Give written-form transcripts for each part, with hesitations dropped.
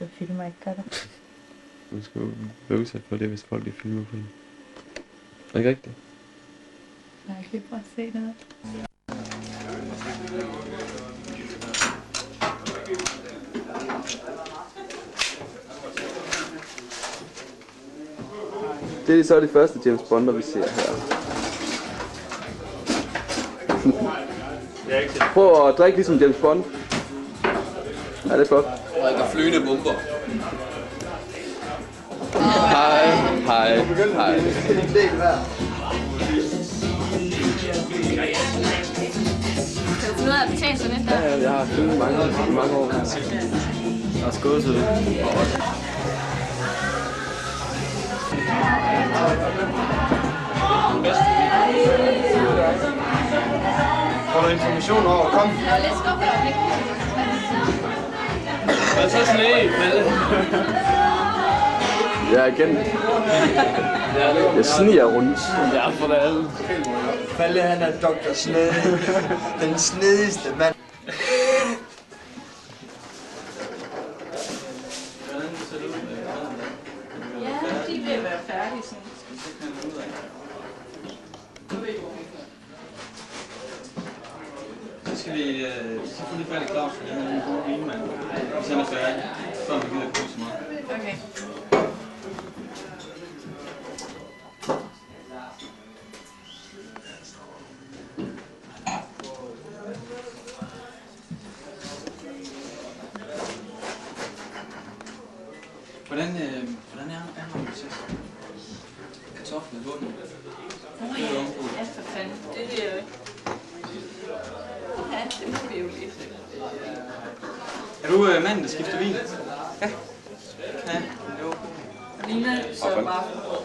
du filmer ikke, gør du? Man skal jo være udsat for det, hvis folk de filmer på en. Er det ikke rigtigt? Nej, jeg kan ikke prøve at se noget. Det er så de første James Bonder, vi ser her. Prøv at drikke ligesom James Bond. Ja, det er flot. Drikker flyende bomber. Hej, hej, hej. Kan de se det her? Kan du finde ud af at betale sådan et der? Ja, jeg har filmet mange år. Jeg har skåret til det. Får du information over? Kom. Jeg var lidt skuffet over det. Hvad så sne? Ja, igen. Jeg sniger rundt. Ja, for det alle. Palle, han er Dr. Snede. Den snedigste mand. Ja, de vil være færdige sådan. Så skal vi få lidt færdig Claus, fordi han er en god vinmand. Hvis han er færdig, før vi gider købe så meget. Okay. Hvordan er han til? Kartoflen i bunden. Ja, for fanden. Det er jo ikke. Ja, det må vi jo lige se. Er du manden, der skifter vin? Ja. Ja, jo. Lina så bare for brød.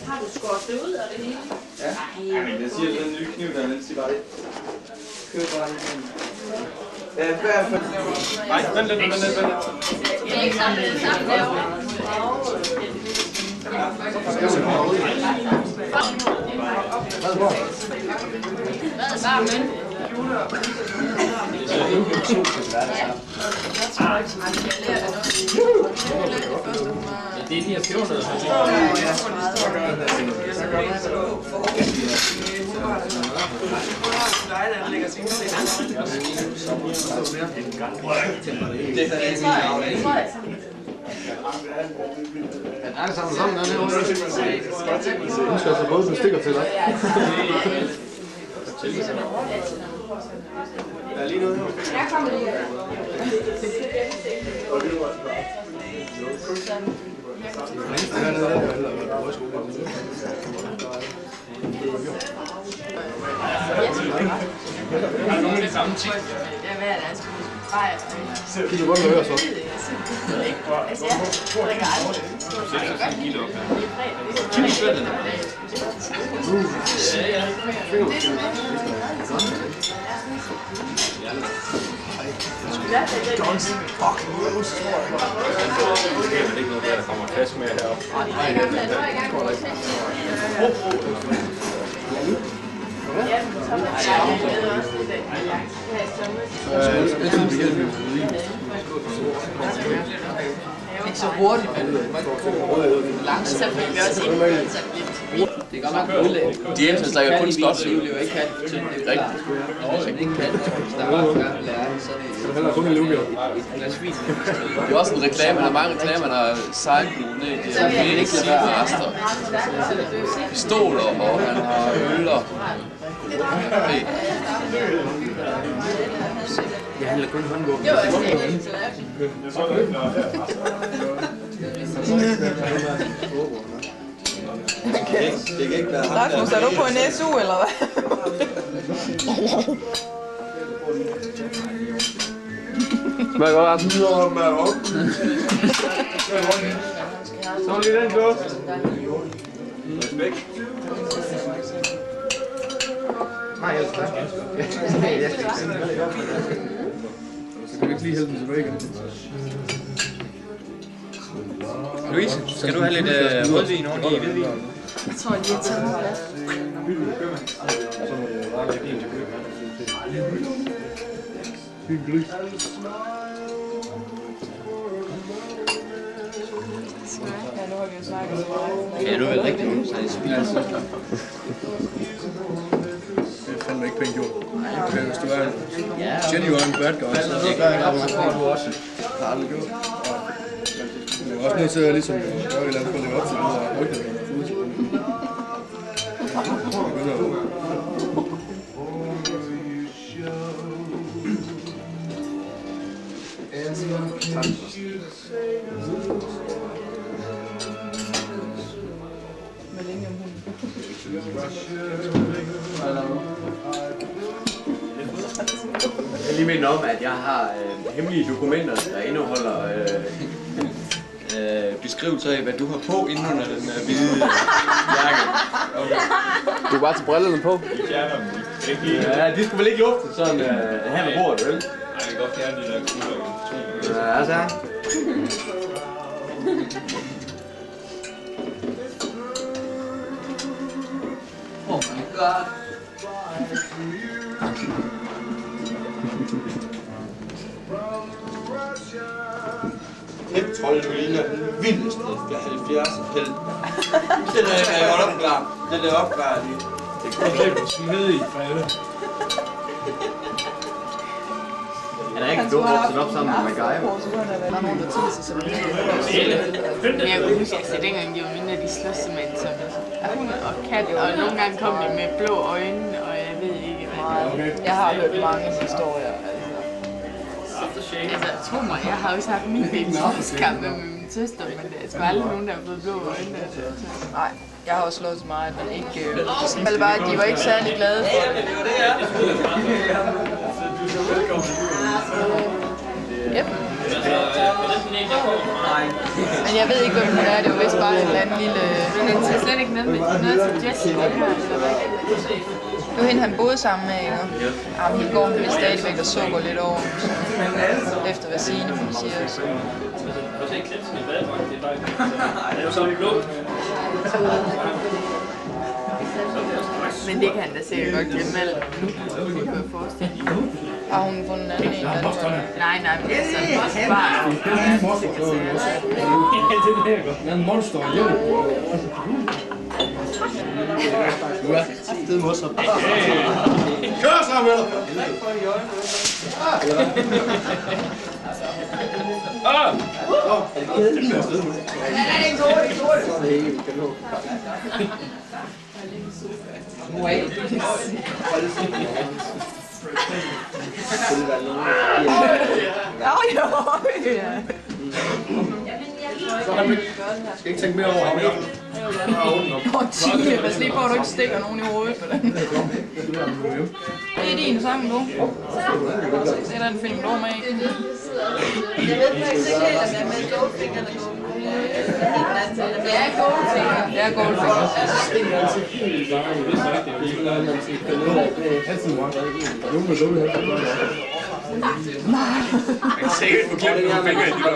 Har du skåret det ud af det hele? Ja. Ja, men jeg siger, at den nye kniv, der er den siger bare det. Kør bare lige den. Ja, nej, vent lidt. Det er ikke sammen med det samme derovre. Hvad er bare møn? Det er de her fjorder, Er det sammen den her? Nu skal jeg så både med stikker til dig. Der er lige noget her. Jeg kommer lige. Der er nogle af de samme ting. Ja, hvad er det? Jeg skal huske bajer. Kan du godt høre så? Altså, jeg drikker aldrig. Ikke noget der kommer kasse med heroppe. Ikke så hurtigt, men langsomt, så får vi også ikke. Det er godt nok udlæg. James drikker kun skotsk. Det er jo ikke kan. Det er rigtigt. Ikke kan. Hvis der var en gang lærer, så er det heller kun en livbjørn. Et glas vin. Det er også en reklame. Der er mange reklamer, der er sejlblod ned i det europæiske rester. Pistoler, og han har øller. Jeg handler kun håndvåben. Jo, altså, det er ikke så Det kan ikke være ham. Rasmus, er du på en SU, eller hvad? Smager godt, Rasmus. Så lige den duft. Væk. Nej, jeg skal ikke. Så kan vi ikke lige hælde den tilbage igen. Louise, skal du have lidt rødvin oven i hvidvin? Jeg tror, de har taget noget. Ja, nu har vi jo snakket så meget. Ja, nu er det rigtig ondt, så det spilder. Det er fandme ikke pænt gjort. Okay, hvis du er en genuine bad guy, så Det gør jeg godt, så du også. har aldrig gjort. Du er også nødt til at ligesom gøre et eller andet for at leve op til det, der er rygtet. Jeg lige minde om, at jeg har hemmelige dokumenter, der indeholder beskrivelser af, hvad du har på inden under den hvide jakke. Du er bare til brillerne på. Ja, de skulle vel ikke lufte sådan her med bordet, vel? Nej, det kan godt fjerne de der kugler. Ja, så. Oh my god. Jeg tror, du ligner den vildeste 70'er held. Det der er godt opklaret. Det der opklaret lige. Det kan du smide i for alle. Han er ikke dum vokset op sammen med MacGyver. Der er nogen, der tager sig sådan Men jeg kan huske, at dengang de var mindre, de slås simpelthen som hund og kat, og nogle gange kom de med blå øjne, og jeg ved ikke hvad. Jeg har hørt mange historier. Altså, tro mig, jeg har også haft min babyskamp med min søster, men det er sgu aldrig nogen, der har fået blå øjne. Nej, jeg har også slået så meget, men ikke... Det bare, de var ikke særlig glade for det. Yep. Men jeg ved ikke, hvem hun er. Det var vist bare en eller anden lille... Den tager slet ikke noget til Jessica her, eller hvad? Det var hende, han boede sammen med, ikke? Jamen, hende går hun vist stadigvæk og sukker lidt over. Efter hvad Signe siger. Så. Men det kan han da sikkert godt glemme alt. Nu kan jeg forestille mig. Har hun fundet en anden en? Nej, men det er sådan også bare. Det er en monster ihjel. Du er det morsomt. Kør så med dig! Skal ikke tænke mere over ham, Pas lige på, at du ikke stikker nogen i hovedet på den. Det er din sang, du. Det er den film, du er med i. Jeg ved faktisk ikke helt, om jeg er med Goldfinger eller Det er Goldfinger. Det er Goldfinger. Nej. Jeg kan sikkert få glemt nogle fingre i de der.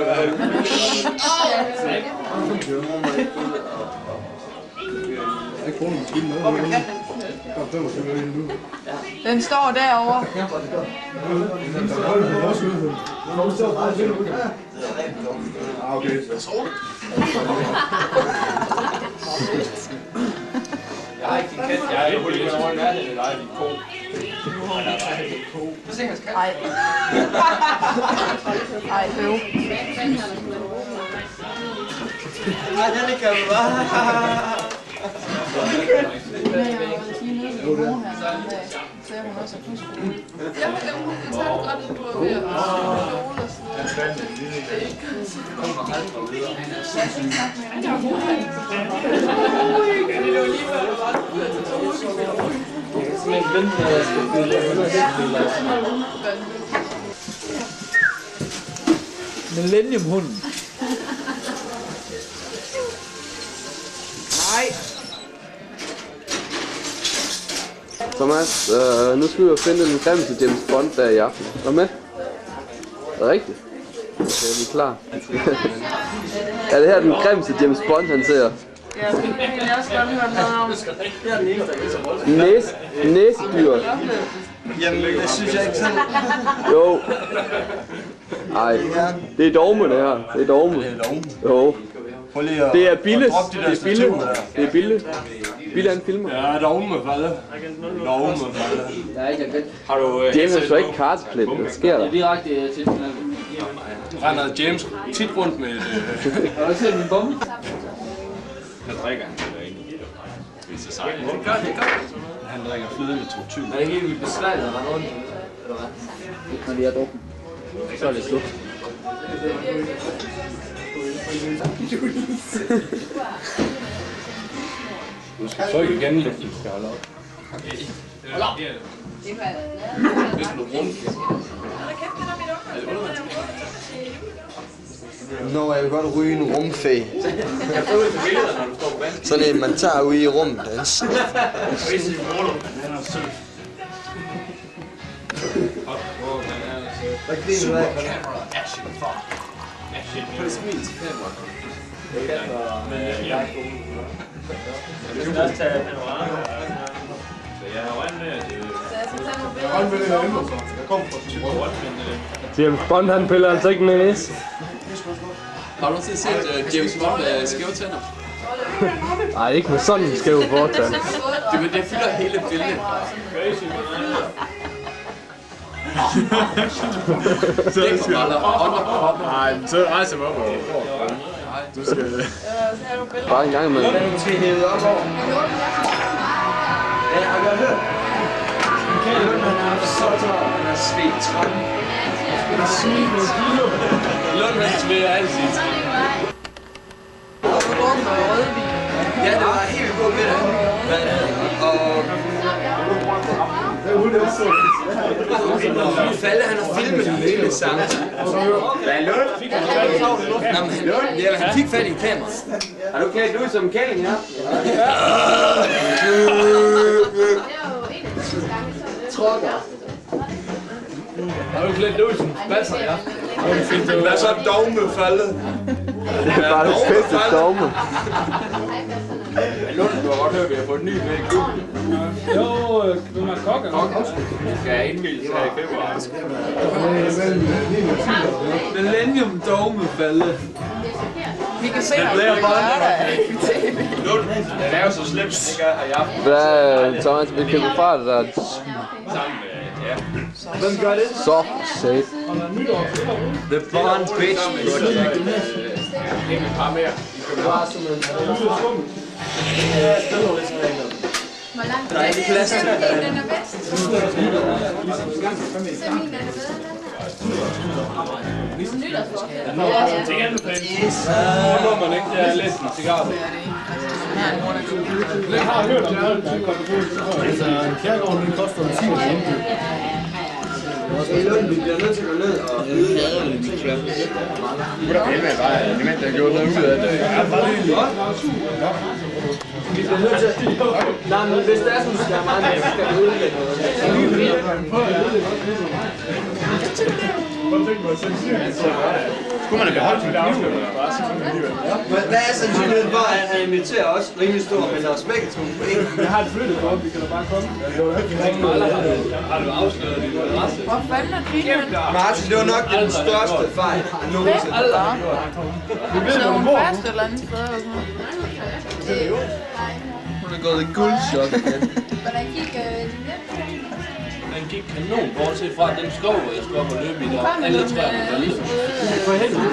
Jeg ikke fundet maskinen med. Den står derovre. Okay. Jeg har ikke din kat. Jeg er jo lige over i nærheden af dig, din ko. Ej. Ej, øv. Nej, den kan du bare. Millennium-hunden. Nej. Thomas, nu skal vi jo finde den grimmeste James Bond der i aften. Er du med? Er det rigtigt? Okay, vi er klar. Er det her den grimmeste James Bond, han ser? Jeg har også godt hørt noget om. Næsedyr. Jamen, det synes jeg ikke selv. Jo. Ej, det er dogme det her. Det er dogme. Det er dogme. Jo. Prøv lige at... Det er Billes. drop de der Det er Bille. stativer der. Det er Bille. Bille han filmer. Ja, dogme, Falle. Dogme, Falle. Jeg er ikke kendt. Har du... James er så ikke kartsplit. Hvad sker der? Det er direkte til finalen. Render James tit rundt med et... Har du ikke set min bombe? Han drikker han eller ikke. Det gør det. Han drikker flydende trotyl. Er det ikke helt vildt besværligt at rende rundt? Eller hvad? Ikke når de er drukken. Så er det slut. Du skal trykke igen, hvis du skal holde op. Hold op! Hvis du rundt. Nå, jeg vil godt ryge en rumfæ. Sådan en, man tager ude i rummet. Altså. James Bond, han piller altså ikke næse. Har du nogensinde set James Bond med skæve tænder? Nej, ikke med sådan en skæv fortand. Det fylder hele billedet. Nej, så rejser jeg mig op og du skal... Bare en gang imellem. Du skal hæve op over. Ja, har jeg hørt? Han er så tør, han er svedt træt. Lund, han svedt altid. Ja, det var helt vildt godt ved det. Og Falle, han har filmet den hele sammen. Hvad er Lund? Han fik fat i en kamera. Er du klædt ud som kælling her? Har du klædt ud som spasser, ja? Hvad så dogme, Falle? Det er bare det bedste dogme. Lund, du har godt hørt, at vi har fået en ny med i klubben. Jo, du har kokke nok. Vi skal have indvildt her i februar. Millennium dogme, Falle. Vi kan se, om det er lørdag. Lund, den er jo så slemt, den ikke er her i aften. Hvad, Thomas, hvilken fra det der? Sammen med, ja. Hvem gør det? Så sæt. The Bond Bitch Project. Et par mere. Der er ikke plads til det. Den er bedst. Så min er bedre. Nu må man ikke læse en cigaret. Jeg har hørt om det. Altså, en kærgård, den koster 10 år. Vi bliver nødt til at gå ned og yde gaderne i klap. Det er gjort noget ud af det. Vi bliver nødt til at... Nej, men hvis det er sådan, der er meget mere, så skal vi udlægge Skulle man have beholdt sin kniv? Hvad er sandsynligheden for, at han inviterer os rimelig stor, men os begge to på en? Jeg har et flyttet op, vi kan da bare komme. Har du afsløret din adresse? Hvor fanden er filmen? Martin, det var nok den største fejl, han nogensinde har gjort. Så hun fast et eller andet sted eller sådan noget? Hun er gået i guldshot igen. Hvordan gik Den gik kanon, bortset fra den skov, hvor jeg skulle op og løbe i der. Alle træerne var lige for helvede.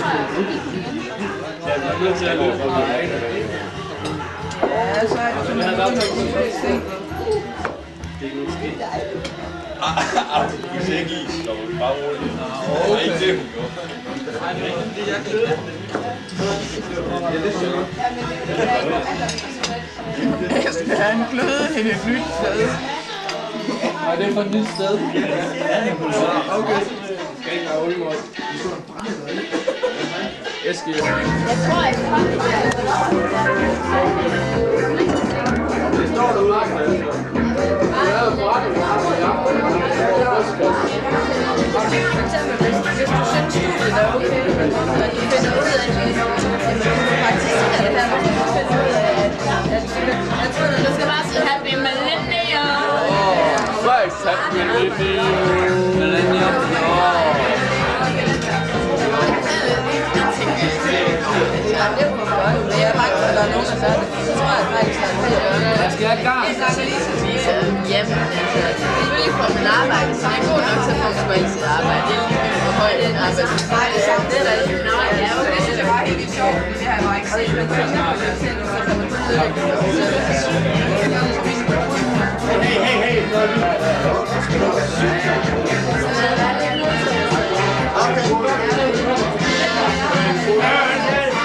Jeg er nødt til at løbe fra mig. Ja, så er det sådan noget. Du ser ikke is, så bare roligt. Det var ikke det, hun gjorde. Jeg skal have en gløde hende et nyt sted. Nej, det er fra et nyt sted. Okay. Skal ikke være olie, Eskild. Jeg tror ikke, Det står derude. For eksempel, hvis du synes, studiet er okay, og de finder ud af, at de praktiserer det her, og de finder ud af, at Du skal bare sige happy millennium. Frederiks happy Jeg er bange for, at der er nogen, der gør det. Så tror jeg faktisk, at det er Jeg skal have gang. Jamen, altså, selvfølgelig får man arbejde, så det er god nok til at få mig på altid arbejde. Det er lige hvor højt den arbejde. Det er der ikke. Nej, ja, okay. Jeg synes, det var helt vildt sjovt, fordi det har jeg bare ikke set. Men så kan man jo selv, så kan man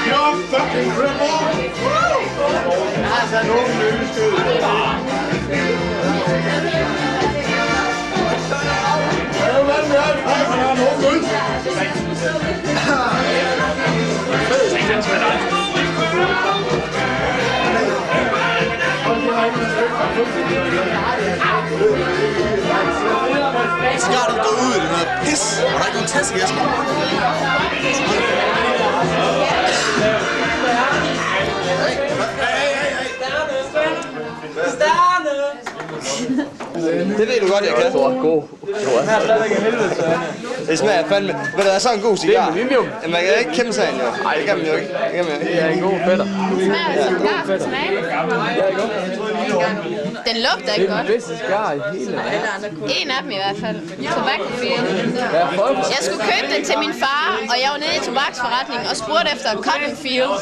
You're fucking cripple! Altså, nogen løbeskød. Så skal du gå ud i det noget pis, og der er ikke nogen tassegasker. Det ved du godt, jeg kan. God. Det smager fandme. Ved du, der er sådan en god cigar. Man kan ikke kæmpe sig en, jo. Nej, det kan man jo ikke. Det er en god fætter. Den lugter ikke godt. Det er den bedste cigar i hele verden. En af dem i hvert fald. Tobacco-fil. Jeg skulle købe den til min far, og jeg var nede i tobaksforretningen og spurgte efter Cotton Field.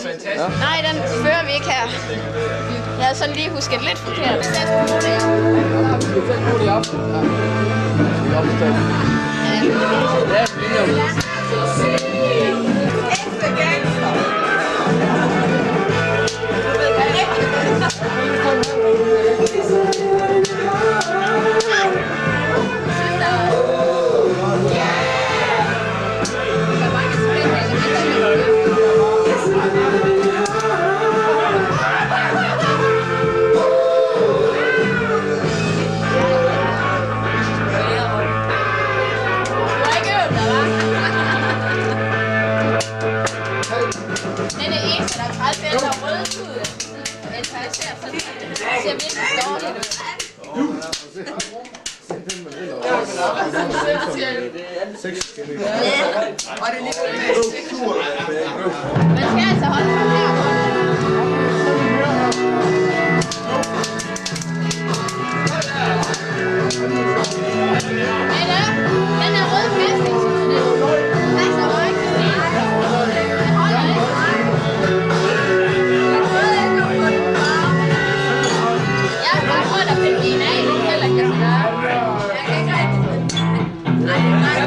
Nej, den fører vi ikke her. Jeg havde sådan lige husket lidt forkert. Det er godt i aften. Man skal altså holde sig her. Den er rød fæstning, synes du det? Altså, hvor ikke det er. Jeg holder ikke. Jeg er bare prøvet at pille en af, det heller ikke kan gøre. Jeg kan ikke rigtig. Nej, det er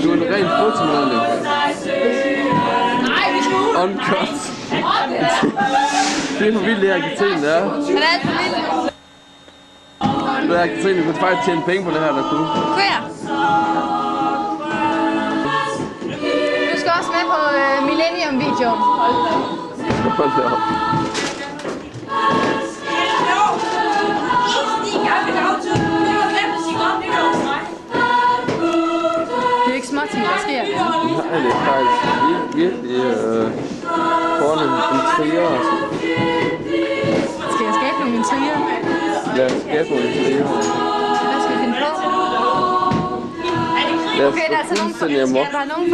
Du er en ren fotomedlem. uncut. Det er for vildt, det her Katrine, ja. Han er alt for vildt. Det her Katrine, du kunne faktisk tjene penge på det her, der kunne. Kunne jeg? Du skal også med på Millennium-videoen. Hold da op. Det er ikke småting, der sker. Nej, det er faktisk virkelig foran en trier. Skal jeg skabe nogle intriger? Lad os skabe nogle intriger. Hvad skal vi finde på? Okay, der er så nogen fra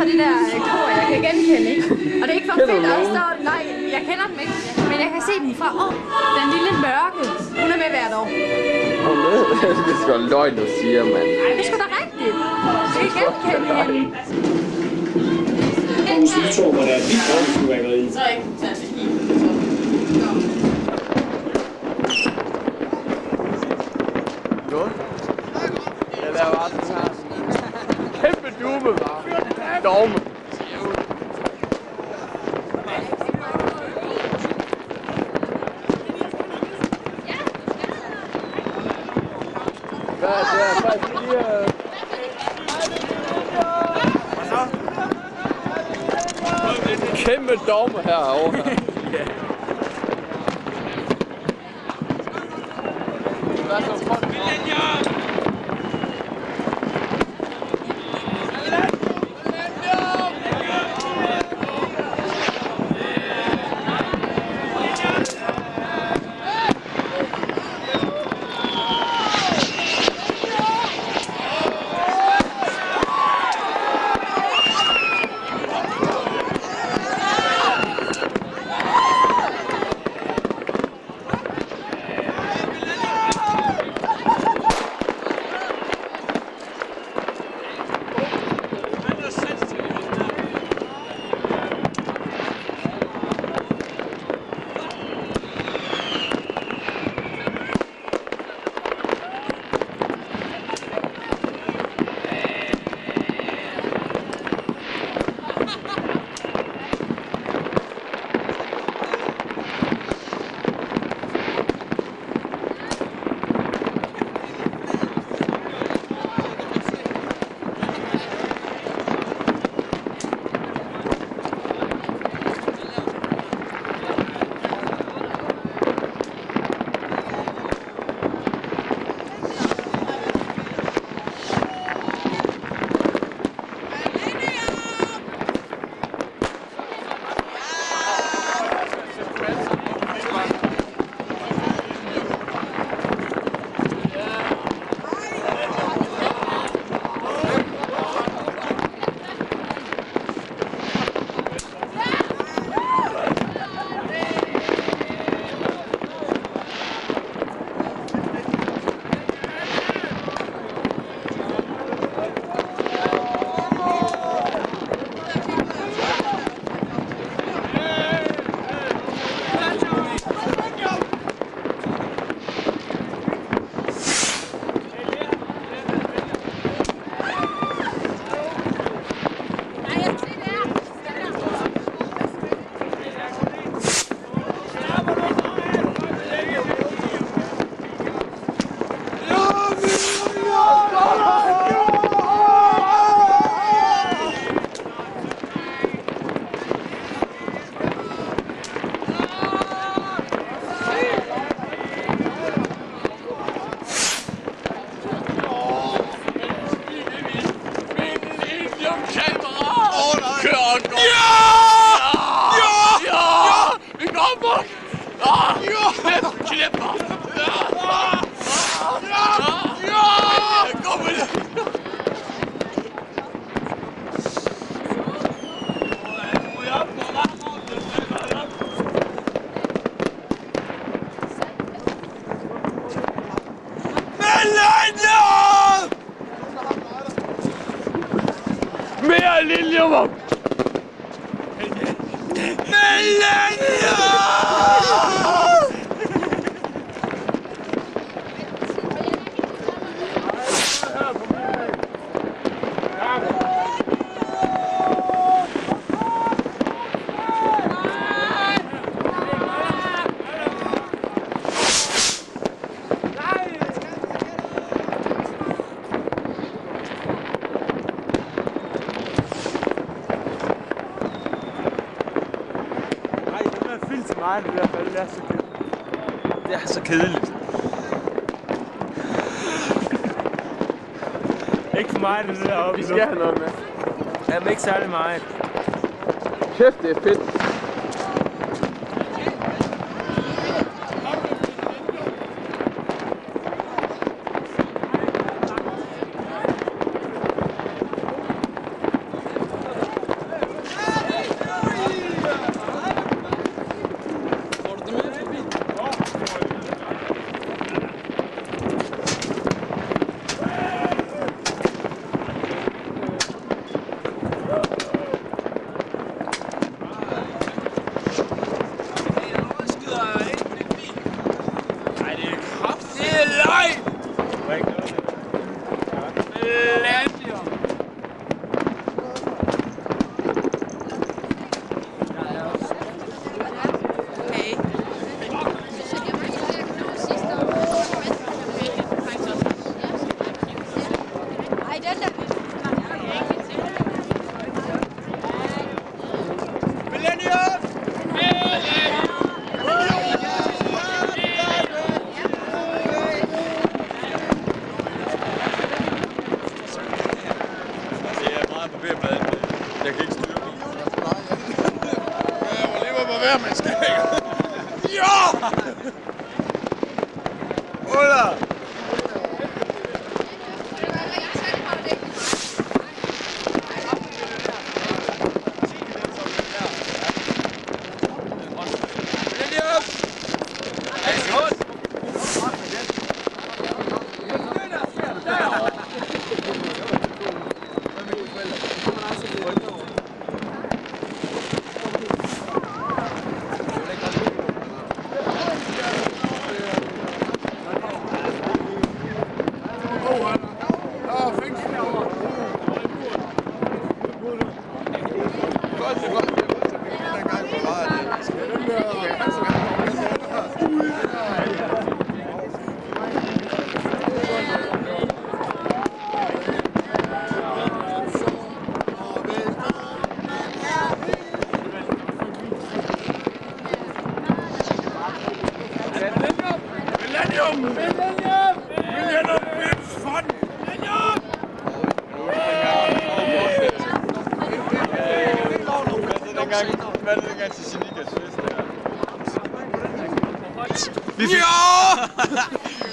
det der kor, jeg kan genkende, ikke? Og det er ikke for fedt, der står... Nej, jeg kender dem ikke. Men jeg kan se dem fra... den lille mørke. Hun er med hvert år. Det er sgu løgn, du siger, mand. Det er sgu da rigtigt. Jeg kan genkende hende. Aarhus Nytorv, hvor der er et vildt ordensfyrværkeri. Så er ikke tage det hele. Noget? Jeg laver aldrig sådan. Kæmpe dume, var. Dogme. Hvad er det? Faktisk lige... Kæmpe dogme herovre. Ja. Hvad så folk? Mere Liljerum! mig i hvert fald. Det er så kedeligt. Det er så kedeligt. Ikke for mig, det deroppe. Vi skal have noget med. Jamen ikke særlig meget. Kæft, det er fedt. Jeg kan ikke styre det. Jeg må lige være værd, man skal. Ja! Ulla!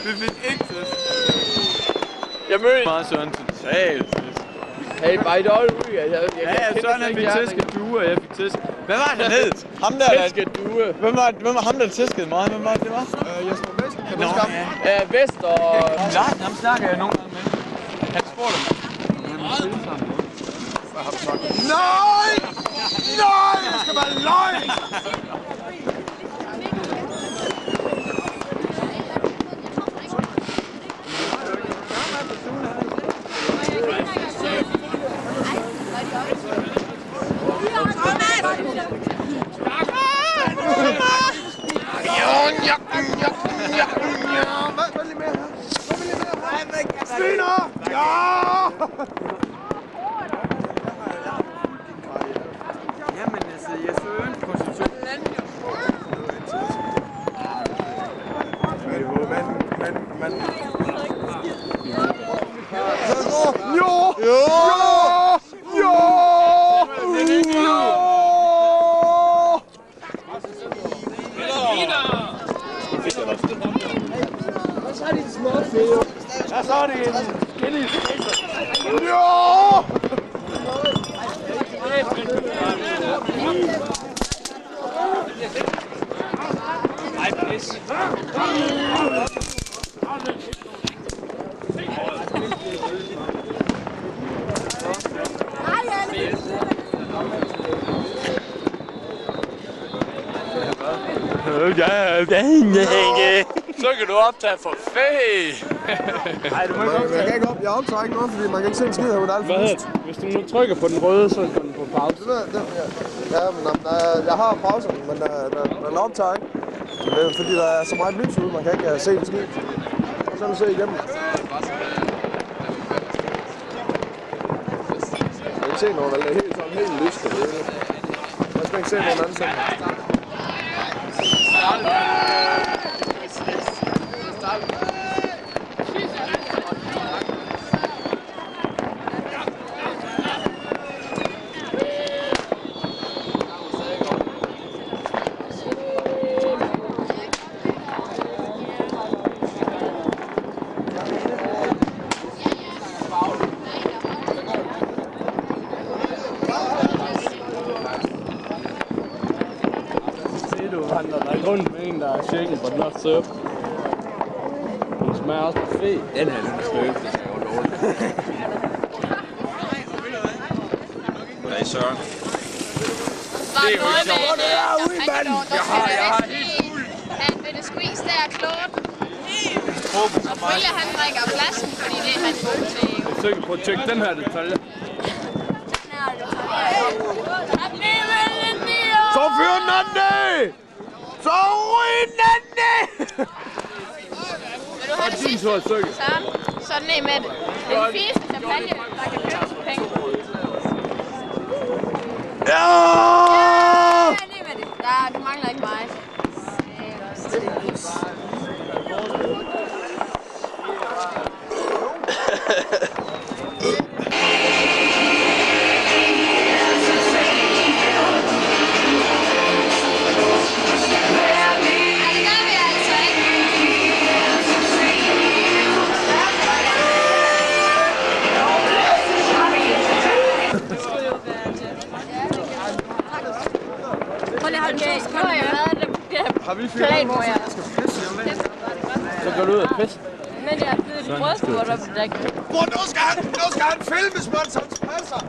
Vi fik ikke test. Jeg mødte meget Søren totalt. Hey, by the way, ja, Søren han fik tæsket due, og jeg fik tæsket. Hvad var han hed? Ham der tæsket due. Hvem var ham der tæskede mig? Hvem var det var? Jesper Vest, kan du Nå, huske ham? Ja, Vest og... Lars, ham snakker jeg nogle gange med. Han spurgte mig. Nej! Nej! Det skal være løgn! Sviner! Ja! Jamen altså, jeg søger en position. Jo! Jo! Jo! Så er det en små fede. Ja, så er det en skinny. Jo! Ej, pis. Så kan du optage for fæ. Nej, du må ikke. Jeg kan ikke op. Jeg optager ikke noget, fordi man kan ikke se en skid her, hun er alt for lyst. Hvis du nu trykker på den røde, så går den på pause. Ja, men jeg har pauser, men den optager ikke. Fordi der er så meget lys ude, man kan ikke se en skid. Og så kan du se igennem. Jeg kan ikke se noget, der er helt lyst. Jeg skal ikke se nogen anden ting. Rundt med en, der er shaken på den også søb. Den smager også på fe. Den her, den snøb, det er jo dårligt. Goddag, Søren. Det er jo ikke sjovt. Det er ude i manden. Jeg har helt fuld. Han vil det squeeze der, Claude. Og Frille, han drikker flasken, fordi det er han god til. Jeg søger på at tjekke den her detalje. Så fyr den anden! Så ryg den anden! Vil du have det sidste? Så ned med det. Det er den fineste champagne, der kan købes for penge. Ja! Ja, ned med det. Du mangler ikke meget. Har vi fyret noget, hvor jeg skal pisse? Så går du ud og pisse. Men jeg er blevet i brystbord op i dag. Bror, nu skal han filmes, mand, så han passer.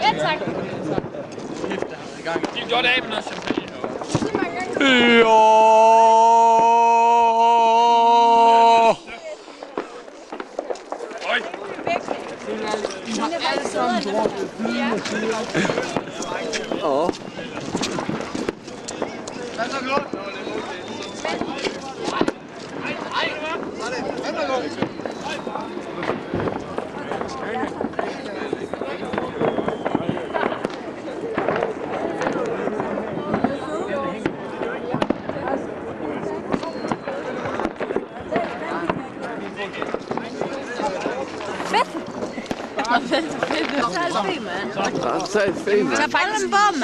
Ja, tak. De gjorde det af med noget champagne. Åh.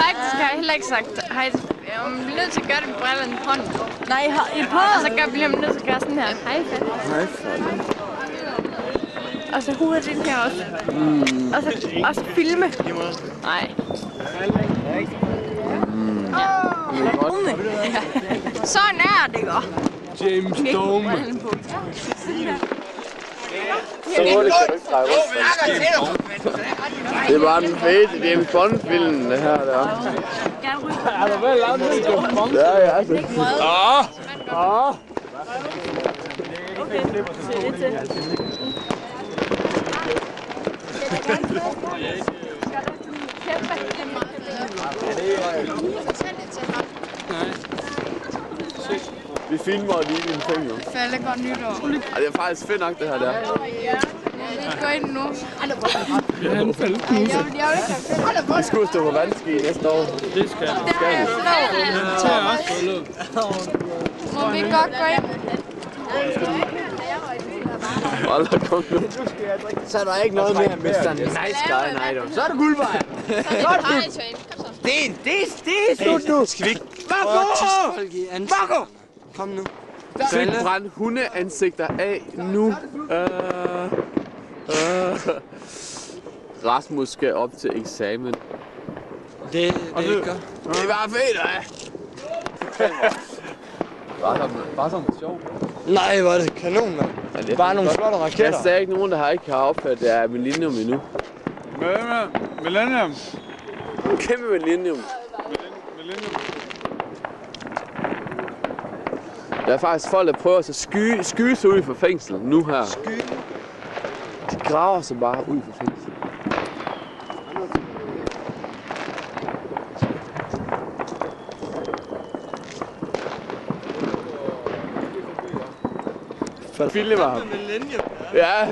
Faktisk har jeg heller ikke sagt, hej, jeg er nødt til at gøre det med brillerne i hånden. Nej, i på. Og så bliver man nødt til at gøre sådan her. Hej, fanden. Hej, fanden. Og så hovedet ind her også. Og så filme. Nej. Sådan er det, godt. James Dome. Så hurtigt kan du ikke dreje rundt. Det var den fede James Bond-film, det her der. Er du vel lavet med James Bond? Ja, ja, altså. Okay, se det til. Vi filmer lige dine ting, jo. Falde godt nytår. Det er faktisk fedt nok, det her der. Ja, vi går ind nu. Vi har en fældeknuse. Vi skulle stå på vandski næste år. Det skal vi. Til os. Må vi godt gå ind? Hold da, kom nu. Så er der ikke noget mere, Mr. Nice Guy, nej dog. Så er det guldvej. Så er det slut. Det er slut nu. Skal vi ikke prøve at tisse folk i ansigtet? Kom nu. Fik brændt hundeansigter af nu. Rasmus skal op til eksamen. Det er godt. Det var fedt, Bare som sjov. Nej, hvor er det kanon, mand. Det er bare nogle flotte raketter. Der er ikke nogen, der ikke har opfattet, det er Millennium endnu. Millennium. Kæmpe Millennium. Der er faktisk folk, der prøver at skyde sig ud fra fængslet nu her. De graver sig bare ud fra fængslet. Filmer ham. Ja.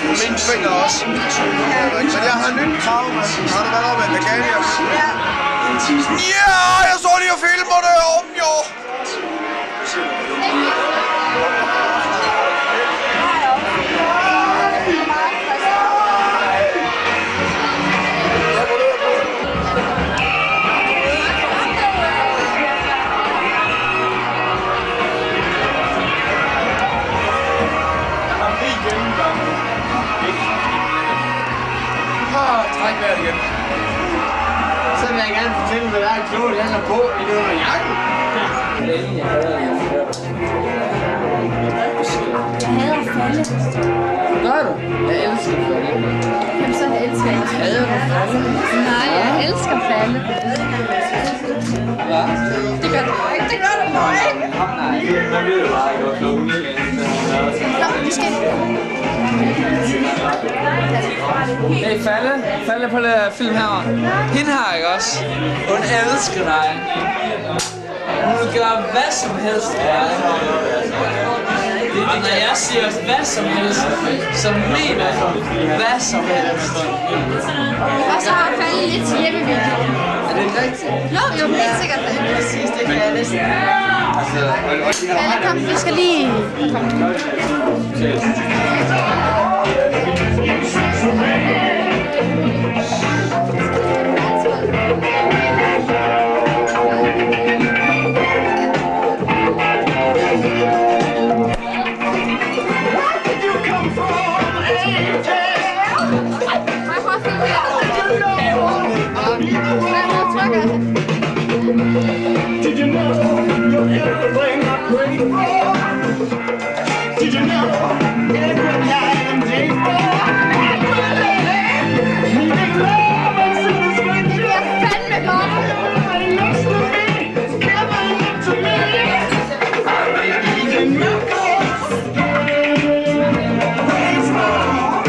Min finger også. Men jeg har nyt krav, man. Har du været oppe i Nagalia? Ja, jeg så lige og filmer det om, jo. Træk vejret igen. Så vil jeg gerne fortælle, hvad der er klogt, jeg har på i under jakken. Jeg hader falde. Gør du? Jeg elsker falde. Jamen så elsker jeg ikke. Hader du falde? Nej, jeg elsker falde. Hvad? Det gør du ikke. Det gør du ikke. Nej, der ved du bare ikke, hvor klokken er. Klokken skal Hey, Falde på det film her. Hende her, ikke også? Hun elsker dig. Hun vil gøre hvad som helst for dig. Og når jeg siger hvad som helst, så mener jeg hvad som helst. Og så har Falde lidt til hjemmevideo. Er det rigtigt? Jo, helt sikkert. Præcis, det kan jeg næsten. Falde, kom, vi skal lige... Did you know you're everything I pray for? Did you know every night and day for? Needing love and satisfaction. Everybody looks to me, never look to me. Eating miracles, praise God,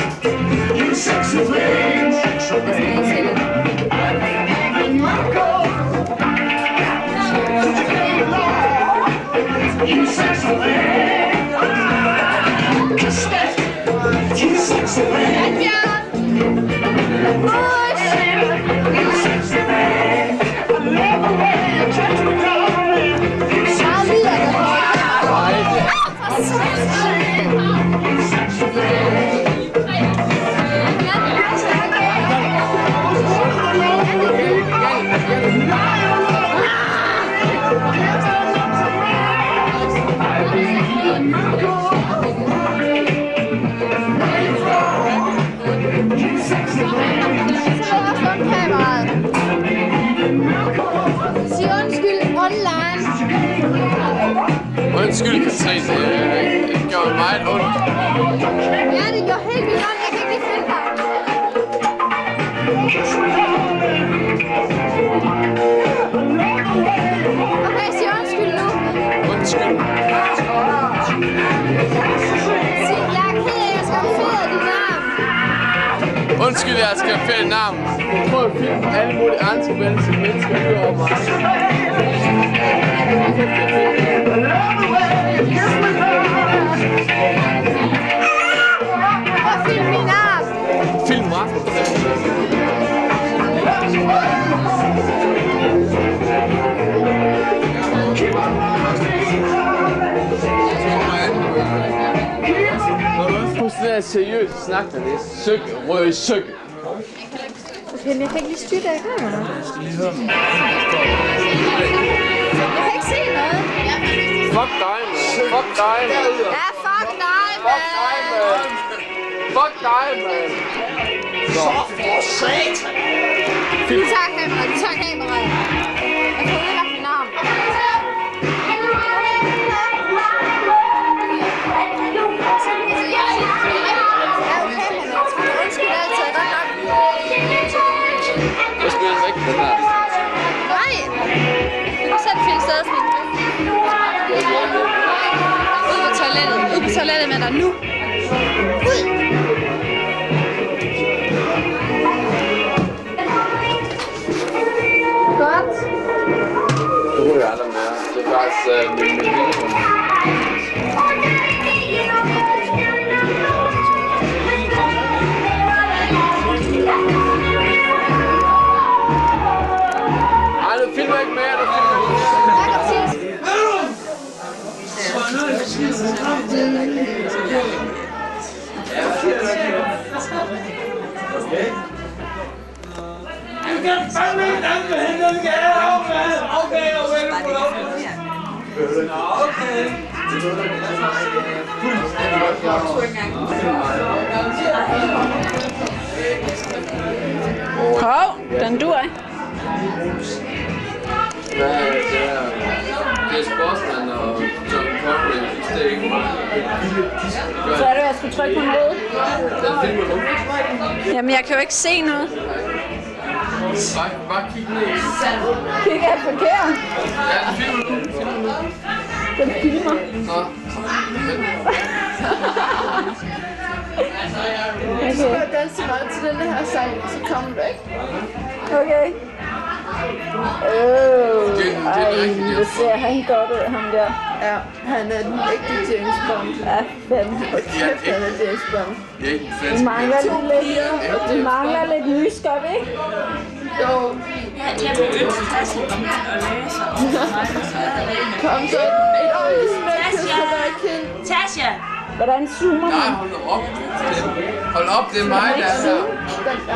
you sexy thing, sexy thing. You sexy man, just that. You sexy man, you sexy man. I love the way you touch me, darling. You sexy man, you sexy man. Sig undskyld online. Undskyld, Katrine. Det gjorde meget ondt. Ja, det gjorde helt vildt ondt. Jeg kan ikke finde dig. Okay, sig undskyld nu. Undskyld. Sig, jeg er ked af, at jeg skal fede dit navn. Undskyld, jeg skal finde navn. Prøv at filme alle mulige andre mennesker ud over mig. Prøv at filme min navn. Film mig. Fuldstændig er seriøst snak, der det er rød søkke. Okay, men jeg kan ikke lige styre det af kameraet. Jeg skal lige høre mig. Jeg kan ikke se noget. Fuck dig, man. Fuck dig, man. Ja, fuck dig, man. Fuck dig, man. Så for satan! Du tager kameraet, du tager kameraet. Jeg får ødelagt min arm. Ja, okay, men undskyld, toilettet med dig nu. Godt. Det må jeg aldrig mere. Det er faktisk min lille. Ej, du filmer ikke mere, du filmer ikke Du kan fandme ikke danke hende, den skal jeg af med. Okay, okay. Hov, den dur ikke. Nej, det er Sportsman og John Connery, jeg synes det er ikke Så er det, jeg skulle trykke på en rød. Den filmer du. Jamen, jeg kan jo ikke se noget. Bare kig ned. Kigger jeg forkert? Ja, den filmer du. Den filmer. Nå. Hvis du vil danse meget til den her sang, så kommer du ikke. Okay. Det ser han godt ud, ham der. Ja, han er den ægte James Bond. Ja, fandme. Kæft, han er James Bond. Jeg er ikke Vi mangler lidt nyskab, ikke? Jo. Kom så, et ordentligt smækkes for dig, Kim. Tasha! Hvordan zoomer man? Nej, hold op, det er mig, der er her.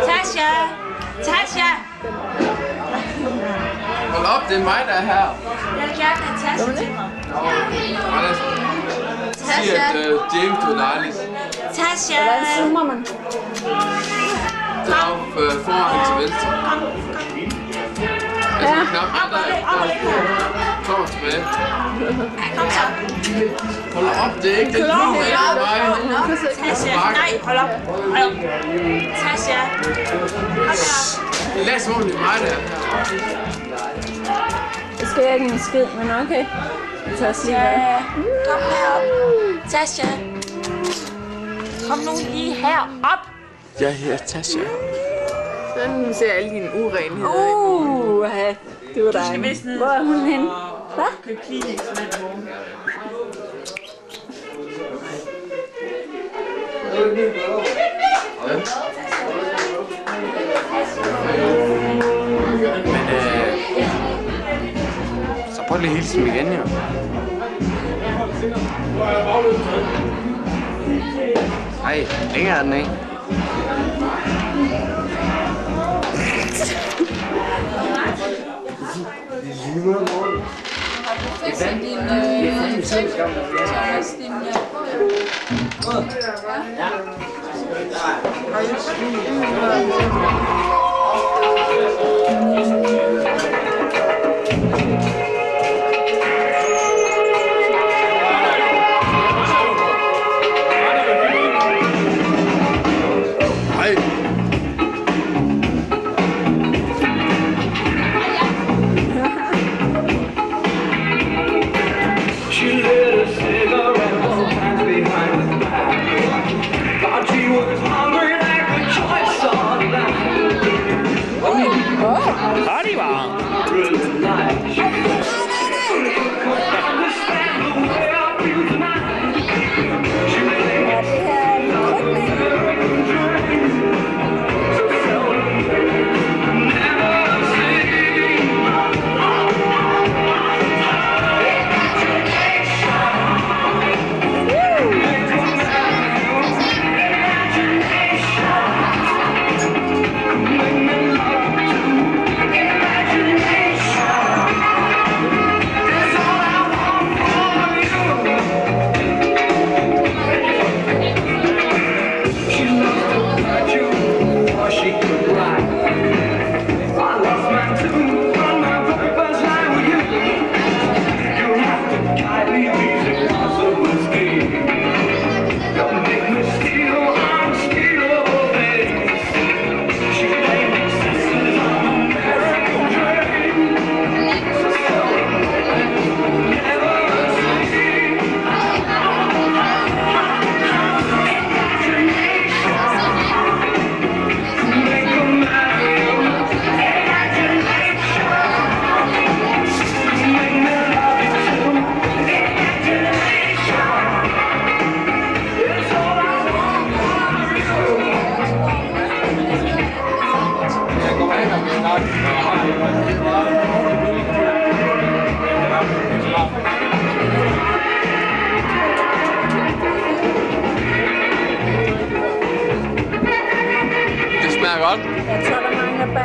Tasha! Tasha! Hold op, det er mig, der er her. Jeg vil gerne have Tasha til mig. Anders siger, at James tog dejligt. Tasha! Hvordan zoomer man? Deroppe foran til venstre. Ja. Kom tilbage. Kom så. Hold op, det er ikke det Kom, det er mig. Tasha! Nej, hold op. Hold op. Tasha! Hold op. Lad som om det er mig, der er her. Det skal jeg ikke en skid, men okay. Tasha! Kom herop. Tasha! Kom nu lige herop. Jeg hedder Tasha. Den ser alle dine urenheder. Ja, det var dig. Hvor er hun henne? Hvad? Så prøv lige at hilse dem igen, jo. Ej, længere er den ikke. Party var.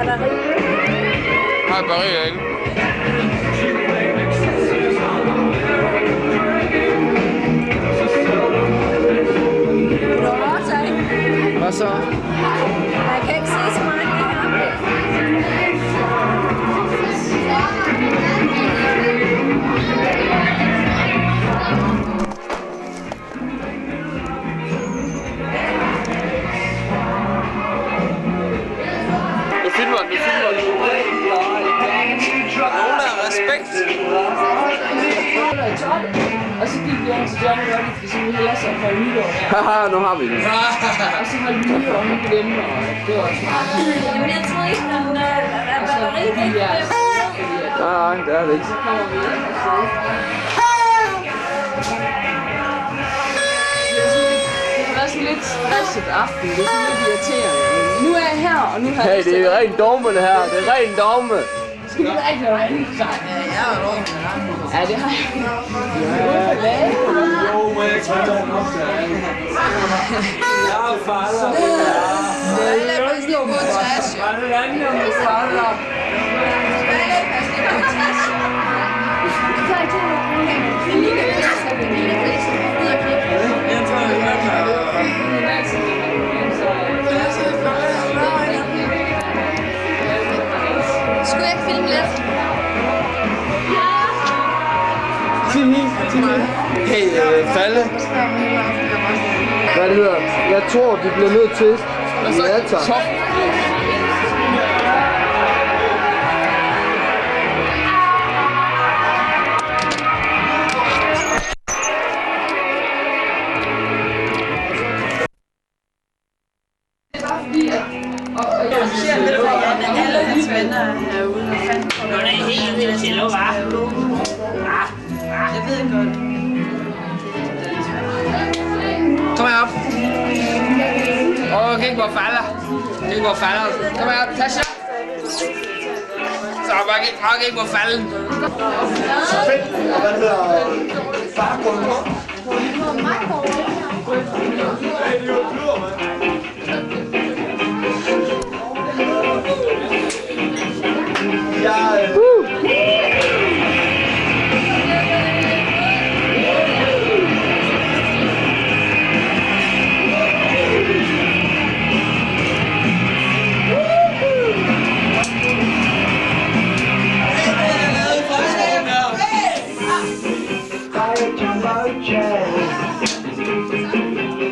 Har et batteri, ikke? Hvad så? Jeg kan ikke se så meget her. Du filmer den. Nogen der har respekt. Og så gik vi over til John Roddy, fordi så ville hellere så holde nytår her. Haha, nu har vi den. Og så holdt vi nytår nu på dem, og det var også meget. Jamen jeg troede ikke, at der er batteri. Nej, det er det ikke. Så kommer vi hjem og så. Det har været sådan lidt stresset aften, det er sådan lidt irriterende. Nu er jeg her, og nu har Hey, det er rent dogme det her. Det er rent dogme. Skal vi ikke noget andet sagt? Ja, jeg er jo Ja, det har jeg. Jo, må jeg ikke tage den op der? Jeg er farler. Alle er faktisk lige på trash. Hvad er det, om du farler? Alle er faktisk lige på trash. En lille pisse. En lille pisse. Ud af klip. Jeg tror, det er Skulle jeg ikke filme lidt? Hey, Falle. Hvad det hedder? Jeg tror, de bliver nødt til. Ja, tak. Nå, det er helt vildt til, hva'? Jeg ved godt. Kom herop. Kig hvor falder. Kig hvor falder. Kom herop, tag shot. Så bare kig hvor falder. Så fedt. Hvad hedder fargrunden på? Hey, det er jo klur, mand.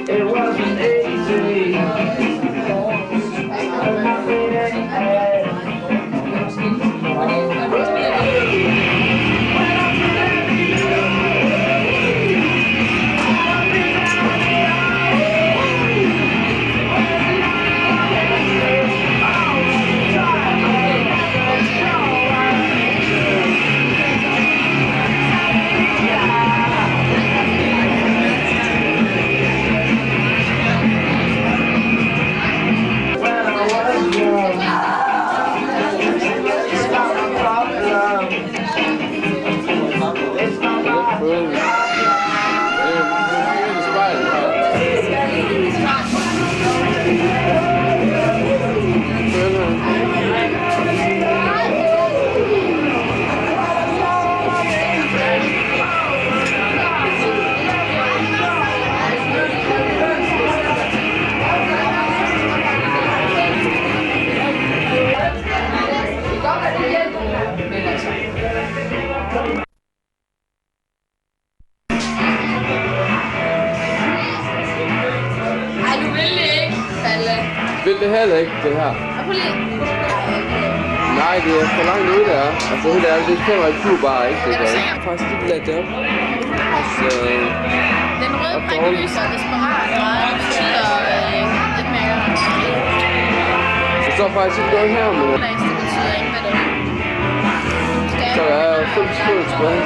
It wasn't easy. Vil det heller ikke, det her? Nej, det er for langt ude der. Altså helt ærligt, det kender jeg klub bare ikke, det der. Faktisk ikke lade det op. Altså, Den røde prik lyser desperat meget. Det betyder lidt mere. Det står faktisk ikke noget her, men... Det betyder ikke, hvad det er. Så der er 5 sekunder tilbage.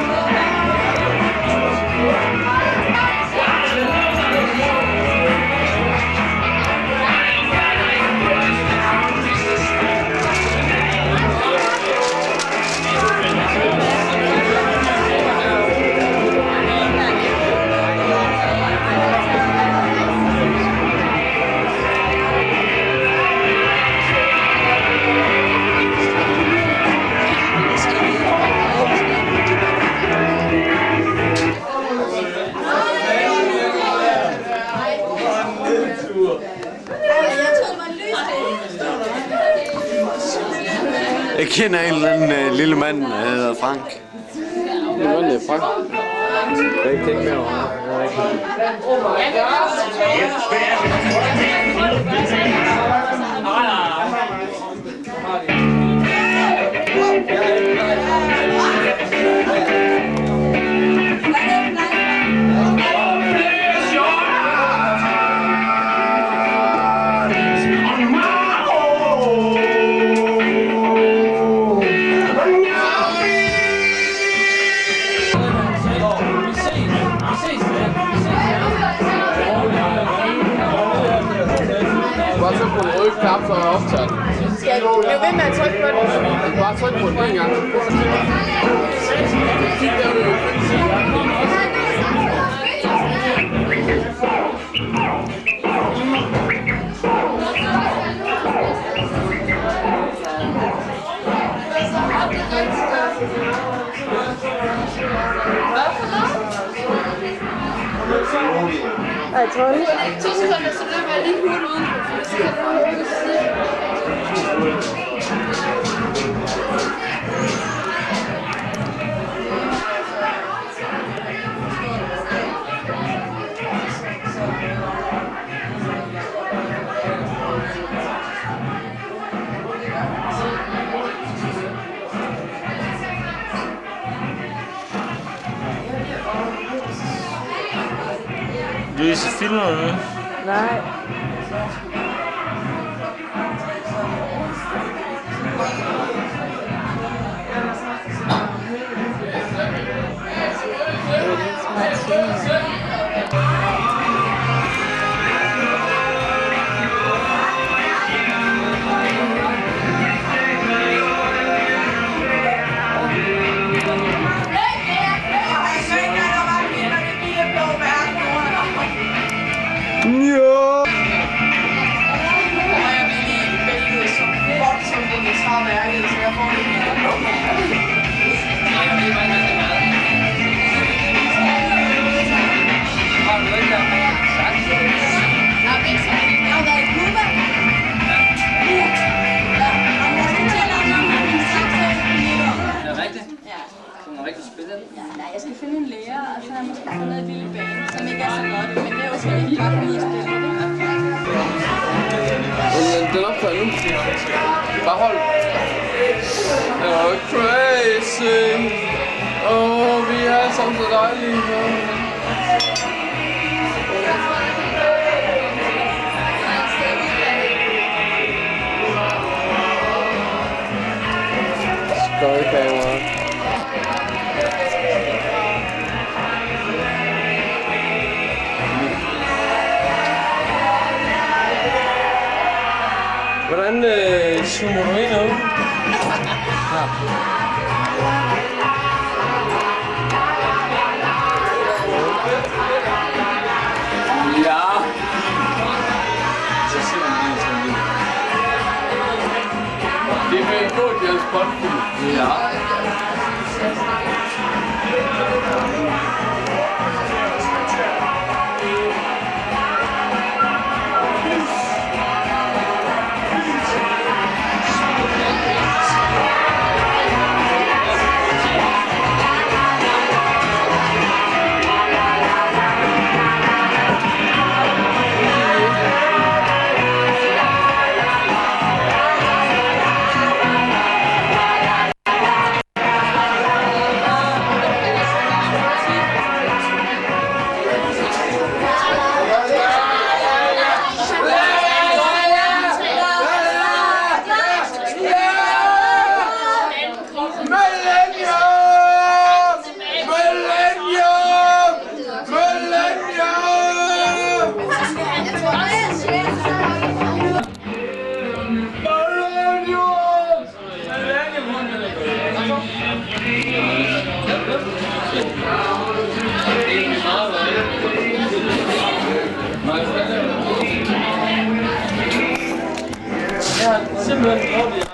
Jeg kender en eller anden lille mand, der hedder Frank. Lille mand, det er Frank. Jeg kan ikke tænke mere over det. Bare tryk på den røde knap, så er jeg optaget. Skal du blive ved med at trykke på den? Bare tryk på den en gang. Kig derude. Jeg tror ikke. 2 sekunder, så løber jeg lige hurtigt udenfor, for så kan du høre det sidde. Louise, filmer du nu? Nej. Nej, jeg skal finde en lærer, og så har jeg måske fundet noget lille bane, som ikke er så godt, men det er jo sådan helt godt for at spille det. Den optager nu. Bare hold. Oh, crazy. Vi er sammen så dejlige. Skøjkamera. Hvordan zoomer du ind nu? Ja. Så ser man lige sådan lidt. Det er en god James Bond-film. Ja. Ja, simpelthen